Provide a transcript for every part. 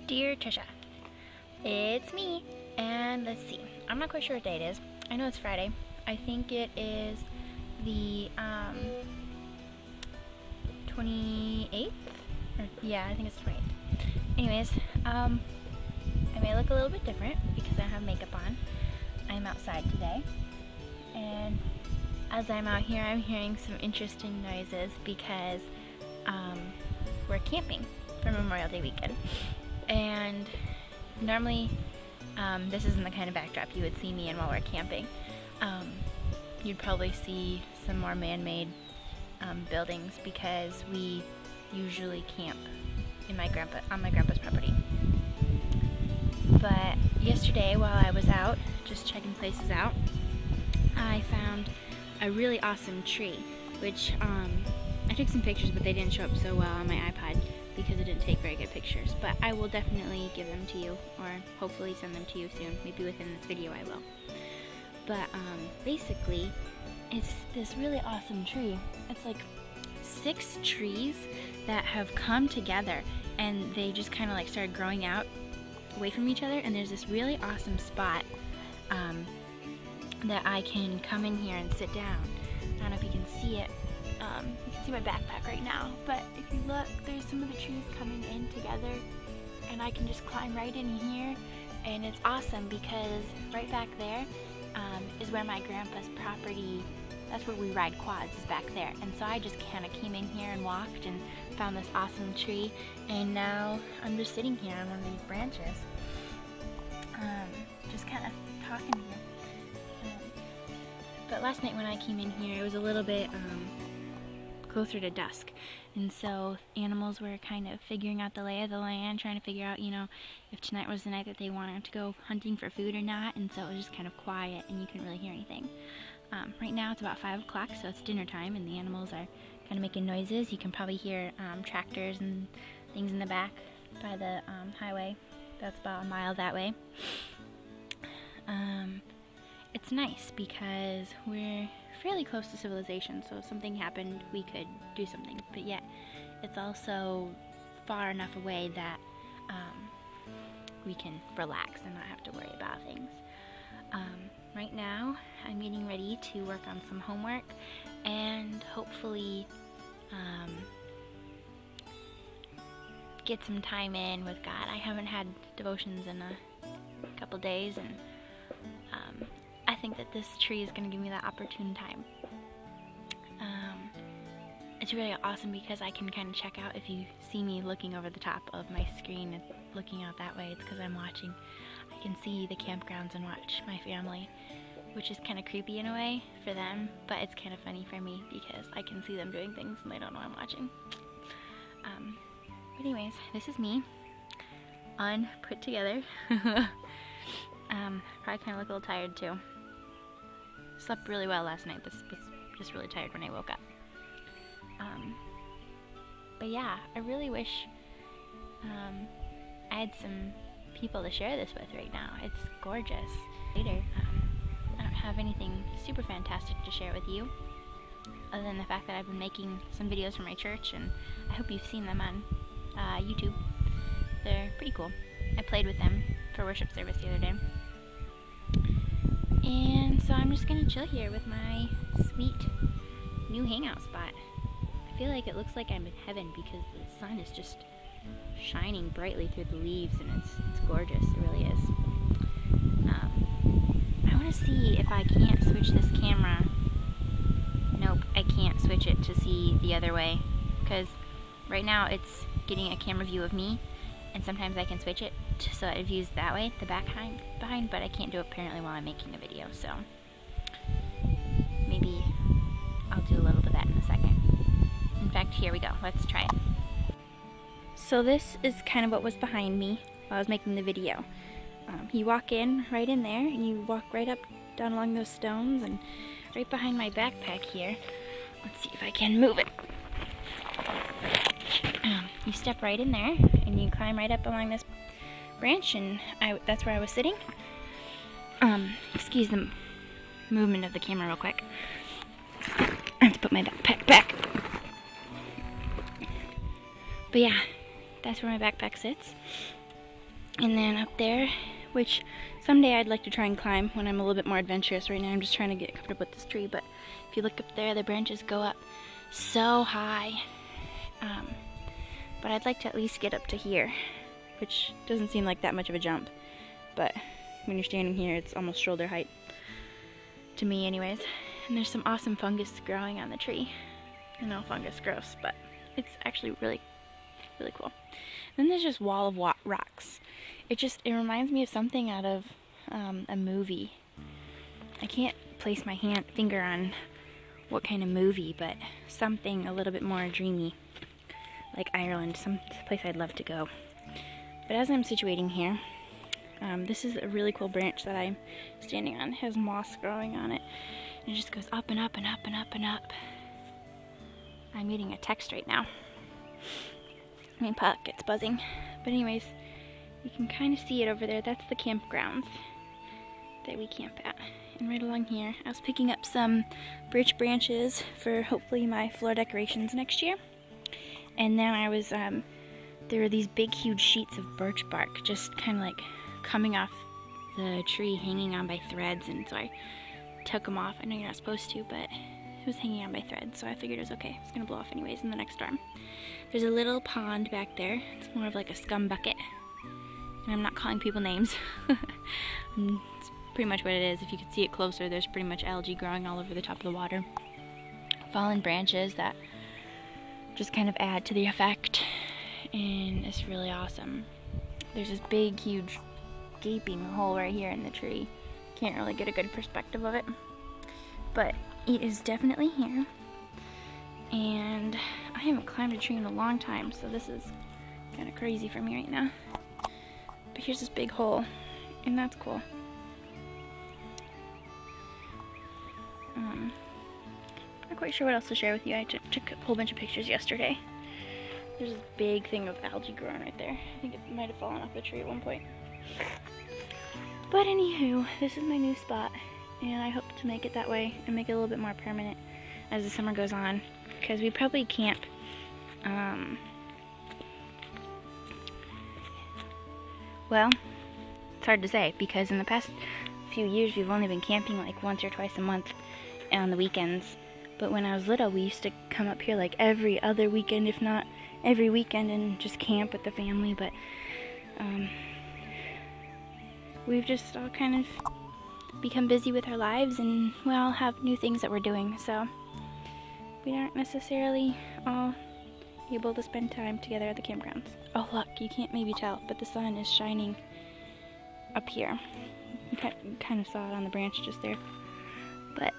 Dear Tricia, it's me, and let's see, I'm not quite sure what day it is. I know it's Friday. I think it is the 28th? Yeah, I think it's 28th. Anyways, I may look a little bit different because I have makeup on. I'm outside today, and as I'm out here, I'm hearing some interesting noises because we're camping for Memorial Day weekend. And normally, this isn't the kind of backdrop you would see me in while we're camping. You'd probably see some more man-made buildings because we usually camp in on my grandpa's property. But yesterday, while I was out just checking places out, I found a really awesome tree, which I took some pictures, but they didn't show up so well on my iPad because it didn't take very good pictures. But I will definitely give them to you, or hopefully send them to you soon. Maybe within this video I will. But basically, it's this really awesome tree. It's like 6 trees that have come together, and they just kind of like started growing out away from each other, and there's this really awesome spot that I can come in here and sit down. I don't know if you can see it. You can see my backpack right now, but if you look, there's some of the trees coming in together, and I can just climb right in here, and it's awesome because right back there is where my grandpa's property, that's where we ride quads, is back there. And so I just kind of came in here and walked and found this awesome tree, and now I'm just sitting here on one of these branches, just kind of talking to you. But last night when I came in here, it was a little bit closer to dusk, and so animals were kind of figuring out the lay of the land, trying to figure out, you know, if tonight was the night that they wanted to go hunting for food or not. And so it was just kind of quiet and you couldn't really hear anything. Right now it's about 5 o'clock, so it's dinner time, and the animals are kind of making noises. You can probably hear tractors and things in the back by the highway. That's about a mile that way. It's nice because we're fairly close to civilization, so if something happened, we could do something. But yet, it's also far enough away that we can relax and not have to worry about things. Right now, I'm getting ready to work on some homework and hopefully get some time in with God. I haven't had devotions in a couple days, and I think that this tree is going to give me that opportune time. It's really awesome because I can kind of check out. If you see me looking over the top of my screen and looking out that way, it's because I'm watching. I can see the campgrounds and watch my family, which is kind of creepy in a way for them, but it's kind of funny for me because I can see them doing things and they don't know I'm watching. But anyways, this is me, unput together. Probably kind of look a little tired too. Slept really well last night, but was just really tired when I woke up. But yeah, I really wish I had some people to share this with right now. It's gorgeous. Later, I don't have anything super fantastic to share with you, other than the fact that I've been making some videos for my church, and I hope you've seen them on YouTube. They're pretty cool. I played with them for worship service the other day. And so I'm just gonna chill here with my sweet new hangout spot. I feel like it looks like I'm in heaven because the sun is just shining brightly through the leaves, and it's gorgeous. It really is. I want to see if I can't switch this camera. Nope, I can't switch it to see the other way, because right now it's getting a camera view of me, and sometimes I can switch it so it views that way, the back behind, but I can't do it apparently while I'm making a video, so maybe I'll do a little bit of that in a second. In fact, here we go. Let's try it. So this is kind of what was behind me while I was making the video. You walk in right in there, and you walk right up down along those stones, and right behind my backpack here. Let's see if I can move it. You step right in there, and you climb right up along this branch, and that's where I was sitting. Excuse the movement of the camera real quick. I have to put my backpack back. But yeah, that's where my backpack sits. And then up there, which someday I'd like to try and climb when I'm a little bit more adventurous. Right now I'm just trying to get comfortable with this tree, but if you look up there, the branches go up so high. But I'd like to at least get up to here, which doesn't seem like that much of a jump, but when you're standing here, it's almost shoulder height, to me anyways. And there's some awesome fungus growing on the tree. I know fungus, gross, but it's actually really, really cool. Then there's this wall of rocks. It reminds me of something out of a movie. I can't place my finger on what kind of movie, but something a little bit more dreamy, like Ireland, some place I'd love to go. But as I'm situating here, this is a really cool branch that I'm standing on. It has moss growing on it. And it just goes up and up and up and up and up. I'm getting a text right now. My pocket's buzzing. But anyways, you can kind of see it over there. That's the campgrounds that we camp at. And right along here, I was picking up some birch branches for hopefully my floor decorations next year. And then I was, there were these big huge sheets of birch bark just kind of like coming off the tree, hanging on by threads, and so I took them off. I know you're not supposed to, but it was hanging on by threads, so I figured it was okay. It's gonna blow off anyways in the next storm. There's a little pond back there. It's more of like a scum bucket. And I'm not calling people names. It's pretty much what it is. If you could see it closer, there's pretty much algae growing all over the top of the water. Fallen branches that just kind of add to the effect, and it's really awesome. There's this big, huge, gaping hole right here in the tree. Can't really get a good perspective of it, but it is definitely here. And I haven't climbed a tree in a long time, so this is kind of crazy for me right now. But here's this big hole, and that's cool. Not quite sure what else to share with you. I took a whole bunch of pictures yesterday. There's this big thing of algae growing right there. I think it might have fallen off the tree at one point. But anywho, this is my new spot, and I hope to make it that way and make it a little bit more permanent as the summer goes on, because we probably camp well, it's hard to say, because in the past few years we've only been camping like once or twice a month on the weekends. But when I was little, we used to come up here like every other weekend, if not every weekend, and just camp with the family. But we've just all kind of become busy with our lives, and we all have new things that we're doing, so we aren't necessarily all able to spend time together at the campgrounds. Oh look, you can't maybe tell, but the sun is shining up here. You kind of saw it on the branch just there. But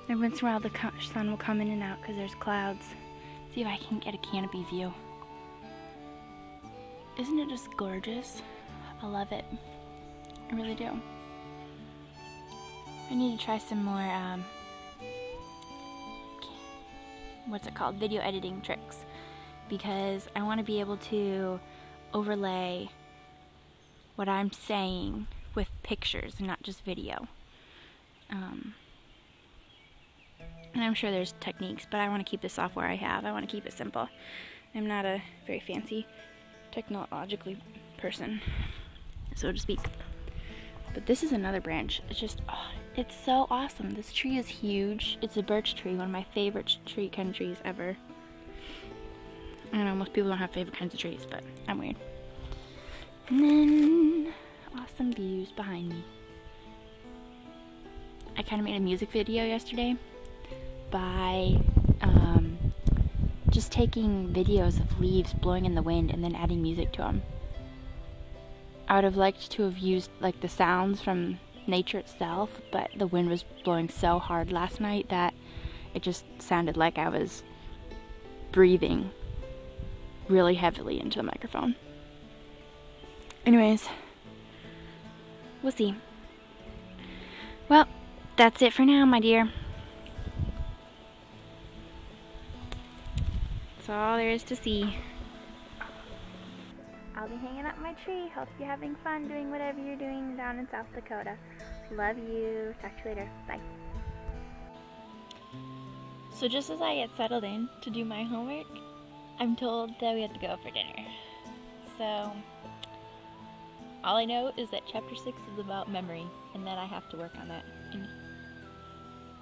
every once in a while the sun will come in and out because there's clouds. See if I can get a canopy view. Isn't it just gorgeous? I love it. I really do. I need to try some more, what's it called? Video editing tricks. Because I want to be able to overlay what I'm saying with pictures and not just video. And I'm sure there's techniques, but I want to keep the software I have. I want to keep it simple. I'm not a very fancy technologically person, so to speak. But this is another branch. It's just, oh, it's so awesome. This tree is huge. It's a birch tree, one of my favorite kind of trees ever. I know most people don't have favorite kinds of trees, but I'm weird. And then awesome views behind me. I kind of made a music video yesterday by just taking videos of leaves blowing in the wind and then adding music to them. I would have liked to have used like the sounds from nature itself, but the wind was blowing so hard last night that it just sounded like I was breathing really heavily into the microphone. Anyways, we'll see. Well, that's it for now, my dear. That's all there is to see. I'll be hanging out in my tree. Hope you're having fun doing whatever you're doing down in South Dakota. Love you. Talk to you later. Bye. So just as I get settled in to do my homework, I'm told that we have to go for dinner. So All I know is that chapter 6 is about memory, and that I have to work on that. And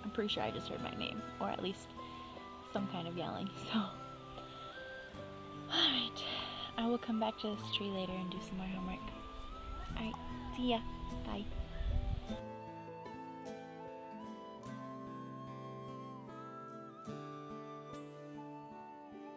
I'm pretty sure I just heard my name, or at least some kind of yelling, so. Alright, I will come back to this tree later and do some more homework. Alright, see ya. Bye.